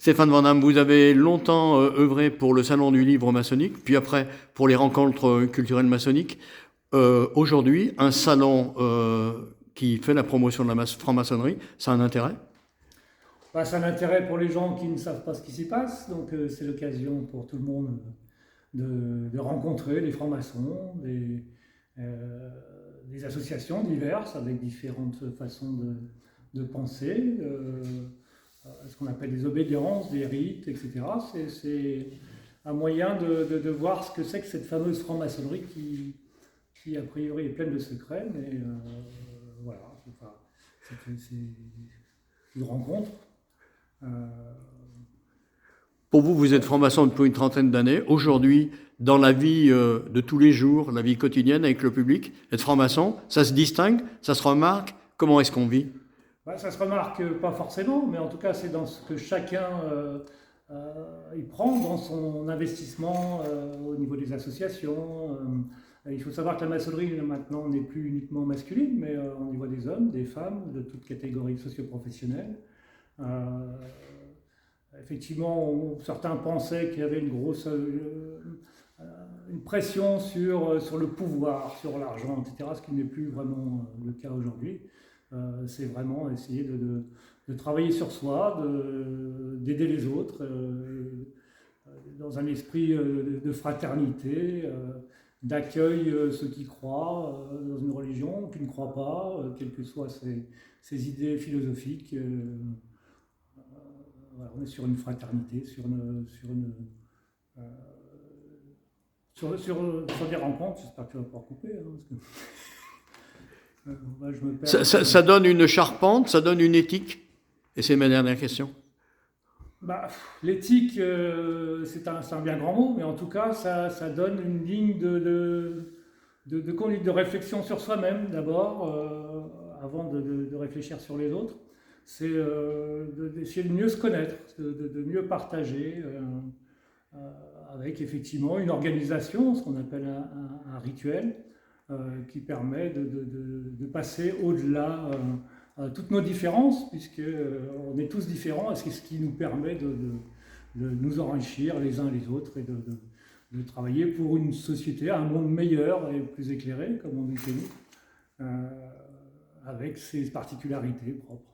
Stéphane Van Damme, vous avez longtemps œuvré pour le Salon du Livre maçonnique, puis après pour les rencontres culturelles maçonniques. Aujourd'hui, un salon qui fait la promotion de la franc-maçonnerie, ça a un intérêt? Bah, c'est un intérêt pour les gens qui ne savent pas ce qui s'y passe, donc c'est l'occasion pour tout le monde de rencontrer des francs-maçons, euh, des associations diverses avec différentes façons de penser, ce qu'on appelle des obédiences, des rites, etc. C'est un moyen de voir ce que c'est que cette fameuse franc-maçonnerie qui a priori est pleine de secrets, mais voilà, c'est une rencontre. Euh, Pour vous, vous êtes franc-maçon depuis une trentaine d'années. Aujourd'hui, dans la vie de tous les jours, la vie quotidienne avec le public, être franc-maçon, ça se distingue, ça se remarque. Comment est-ce qu'on vit? Bah, ça se remarque pas forcément, mais en tout cas, c'est dans ce que chacun y prend dans son investissement au niveau des associations. Il faut savoir que la maçonnerie maintenant n'est plus uniquement masculine, mais on y voit des hommes, des femmes, de toutes catégories socio-professionnelles. Euh, Effectivement, certains pensaient qu'il y avait une grosse une pression sur le pouvoir, sur l'argent, etc., ce qui n'est plus vraiment le cas aujourd'hui. C'est vraiment essayer de travailler sur soi, d'aider les autres, dans un esprit de fraternité, d'accueil ceux qui croient dans une religion, qui ne croient pas, quelles que soient ses idées philosophiques. Voilà, on est sur une fraternité, euh, sur des rencontres. J'espère que tu vas pas couper, hein, parce que bah, je me perds un peu. Ça donne une charpente, ça donne une éthique. Et c'est ma dernière question. Bah, l'éthique, c'est un bien grand mot, mais en tout cas, ça donne une ligne de conduite, de réflexion sur soi-même d'abord, avant de réfléchir sur les autres. C'est d'essayer de mieux se connaître, de mieux partager, euh, avec effectivement une organisation, ce qu'on appelle un rituel, qui permet de passer au-delà toutes nos différences, puisqu'on est tous différents, et c'est ce qui nous permet de nous enrichir les uns les autres et de travailler pour une société, un monde meilleur et plus éclairé, comme on dit chez nous, avec ses particularités propres.